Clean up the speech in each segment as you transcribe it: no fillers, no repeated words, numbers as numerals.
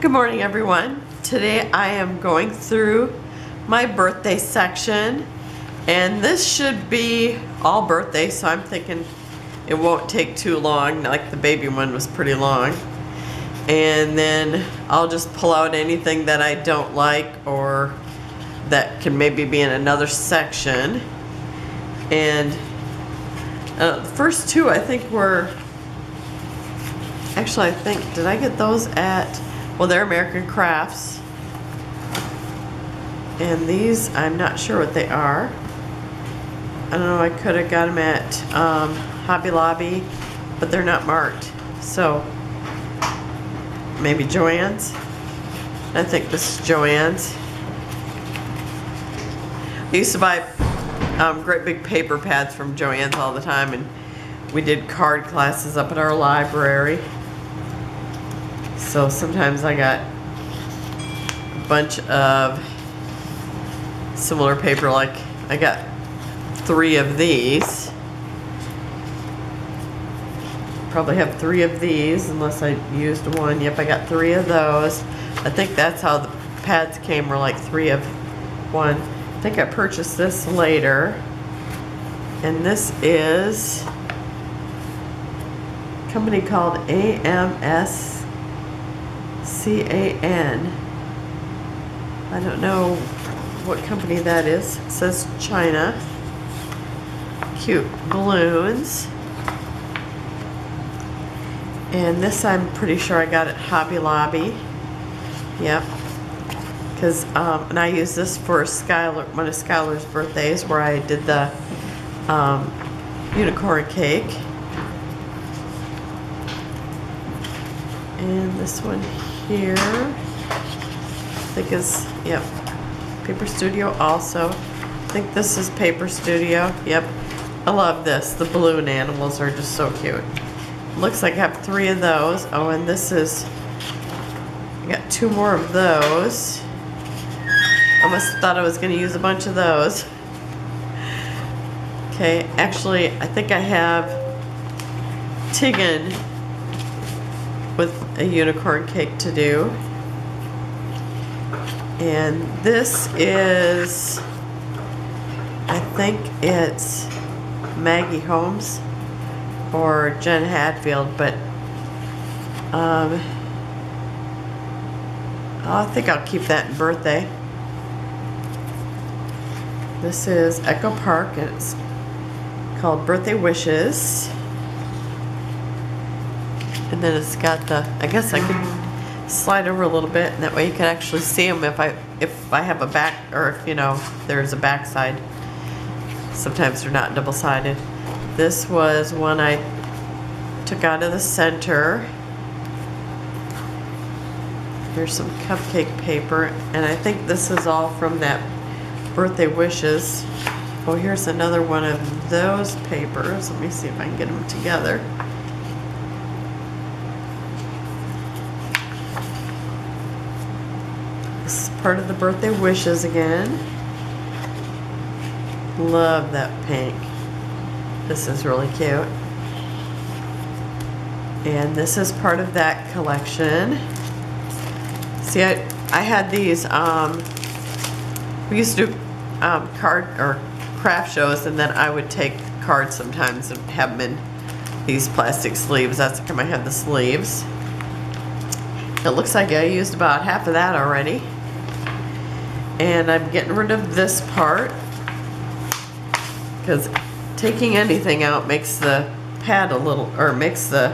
Good morning, everyone. Today I am going through my birthday section, and this should be all birthdays, so I'm thinking it won't take too long. Like the baby one was pretty long. And then I'll just pull out anything that I don't like or that can maybe be in another section. And the first two I think were, actually I think, did I get those at, well, they're American Crafts. And these, I'm not sure what they are. I don't know, I could have got them at Hobby Lobby, but they're not marked. So, maybe Joann's. I think this is Joann's. I used to buy great big paper pads from Joann's all the time, and we did card classes up at our library. So sometimes I got a bunch of similar paper, like I got 3 of these. Probably have 3 of these unless I used one. Yep, I got 3 of those. I think that's how the pads came, were like 3 of one. I think I purchased this later. And this is a company called AMSCAN. I don't know what company that is. It says China. Cute balloons. And this I'm pretty sure I got at Hobby Lobby. Yep. Because, and I used this for Skylar, one of Skylar's birthdays, where I did the unicorn cake. And this one here, I think is, yep, Paper Studio also. I think this is Paper Studio. Yep. I love this. The balloon animals are just so cute. Looks like I have 3 of those. Oh, and this is, I got 2 more of those. I must have thought I was going to use a bunch of those. Okay, actually, I think I have Tiggin with a unicorn cake to do. And this is, I think it's Maggie Holmes or Jen Hadfield, but I think I'll keep that in birthday. This is Echo Park, and it's called Birthday Wishes. And then it's got the, I guess I could slide over a little bit, and that way you can actually see them if I have a back, or if, you know, there's a back side. Sometimes they're not double-sided. This was one I took out of the center. Here's some cupcake paper, and I think this is all from that Birthday Wishes. Oh, here's another one of those papers. Let me see if I can get them together. This is part of the Birthday Wishes again. Love that pink. This is really cute. And this is part of that collection. See, I had these, we used to do card or craft shows, and then I would take cards sometimes and have them in these plastic sleeves. That's how come I have the sleeves. It looks like I used about half of that already. And I'm getting rid of this part, because taking anything out makes the pad a little, or makes the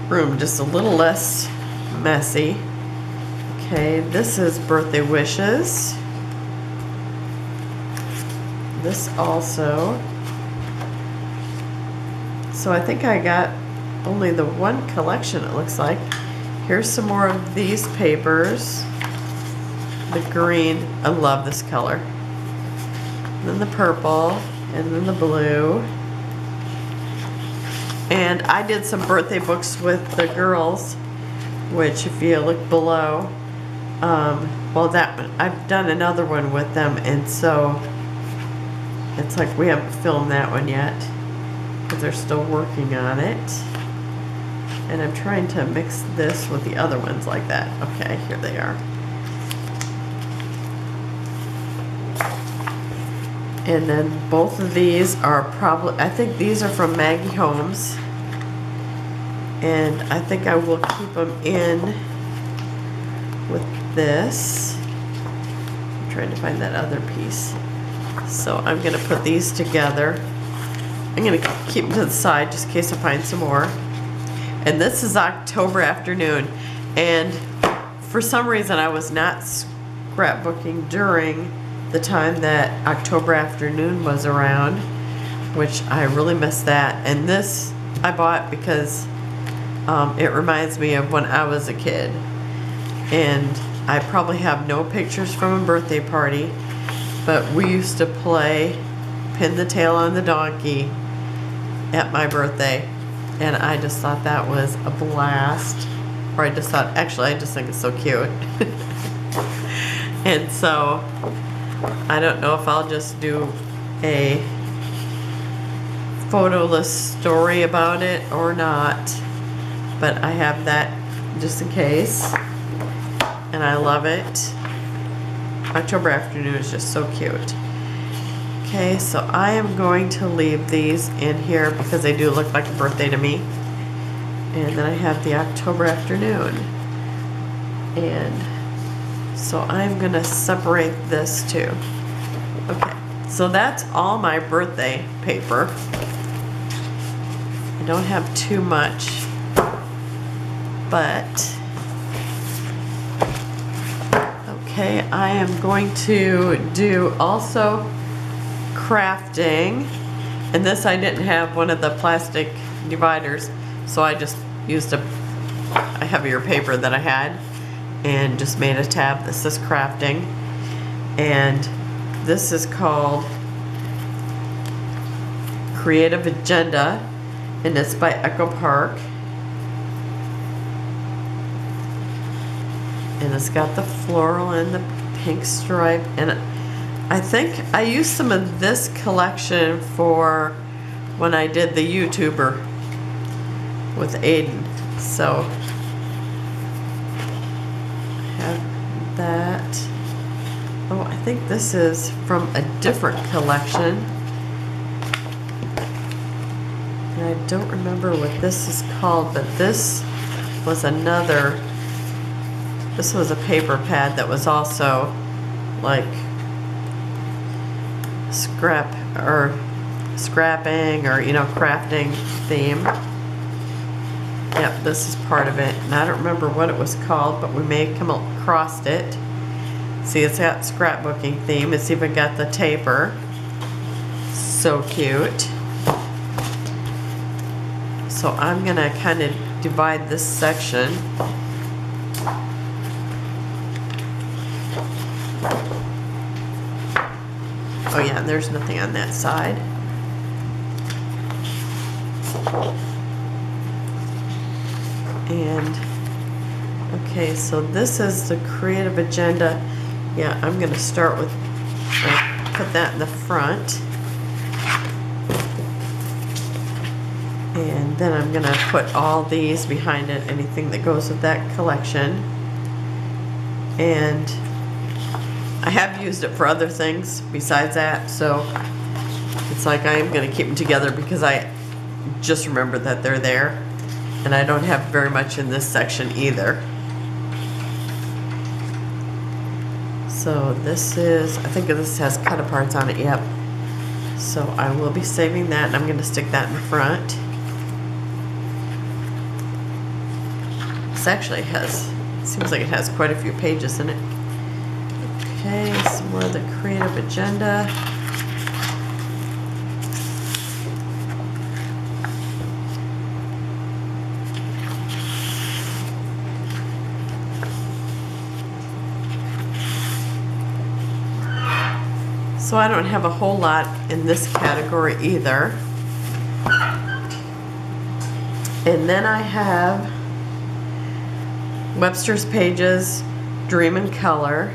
room just a little less messy. Okay, this is Birthday Wishes. This also. So I think I got only the one collection, it looks like. Here's some more of these papers. The green, I love this color. And then the purple, and then the blue. And I did some birthday books with the girls, which if you look below, well, that one, I've done another one with them, and so it's like we haven't filmed that one yet because they're still working on it. And I'm trying to mix this with the other ones like that. Okay, here they are. And then both of these are probably, I think these are from Maggie Holmes. And I think I will keep them in with this. I'm trying to find that other piece. So I'm gonna put these together. I'm gonna keep them to the side just in case I find some more. And this is October Afternoon. And for some reason I was not scrapbooking during the time that October Afternoon was around, which I really missed that. And this I bought because it reminds me of when I was a kid. And I probably have no pictures from a birthday party, but we used to play Pin the Tail on the Donkey at my birthday. And I just thought that was a blast. Or I just thought, actually, I just think it's so cute. And so I don't know if I'll just do a photoless story about it or not, but I have that just in case, and I love it. October Afternoon is just so cute. Okay, so I am going to leave these in here because they do look like a birthday to me. And then I have the October Afternoon. And so I'm gonna separate this too. Okay, so that's all my birthday paper. I don't have too much, but okay, I am going to do also crafting. And this, I didn't have one of the plastic dividers, so I just used a heavier paper that I had and just made a tab that says crafting. And this is called Creative Agenda, and it's by Echo Park. And it's got the floral and the pink stripe. And I think I used some of this collection for when I did the YouTuber with Aiden. So I have that. Oh, I think this is from a different collection. And I don't remember what this is called, but this was another, this was a paper pad that was also like scrapping or, you know, crafting theme. Yep, this is part of it. And I don't remember what it was called, but we may come across it. See, it's got scrapbooking theme. It's even got the taper. So cute. So I'm gonna kind of divide this section. Oh yeah, and there's nothing on that side. And okay, so this is the Creative Agenda. Yeah, I'm gonna start with, put that in the front. And then I'm gonna put all these behind it, anything that goes with that collection. And I have used it for other things besides that, so it's like I am gonna keep them together because I just remember that they're there. And I don't have very much in this section either. So this is, I think this has cut aparts on it, yep. So I will be saving that, and I'm gonna stick that in the front. This actually has, seems like it has quite a few pages in it. Okay, some more of the Creative Agenda. So I don't have a whole lot in this category either. And then I have Webster's Pages, Dream in Color.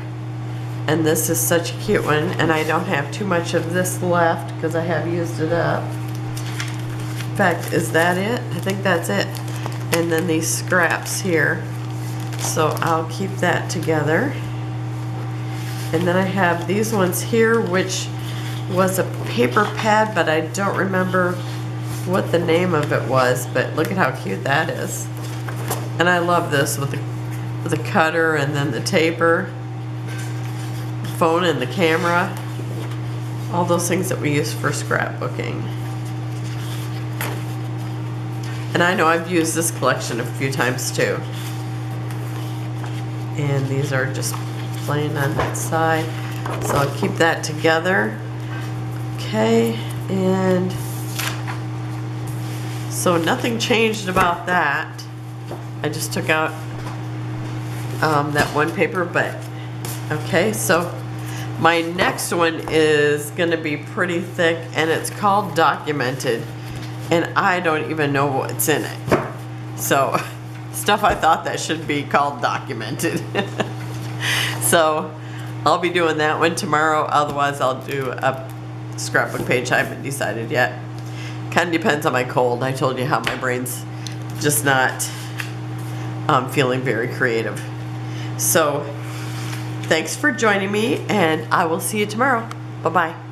And this is such a cute one, and I don't have too much of this left because I have used it up. In fact, is that it? I think that's it. and then these scraps here. So I'll keep that together. And then I have these ones here, which was a paper pad, but I don't remember what the name of it was, but look at how cute that is. And I love this with the cutter and then the taper, phone and the camera, all those things that we use for scrapbooking. And I know I've used this collection a few times too. And these are just plain on that side. So I'll keep that together. Okay, and so nothing changed about that. I just took out that one paper, but okay, so my next one is gonna be pretty thick, and it's called Documented, and I don't even know what's in it. So stuff I thought that should be called Documented. So I'll be doing that one tomorrow. Otherwise I'll do a scrapbook page. I haven't decided yet. Kind of depends on my cold. I told you how my brain's just not feeling very creative. So thanks for joining me, and I will see you tomorrow. Bye-bye.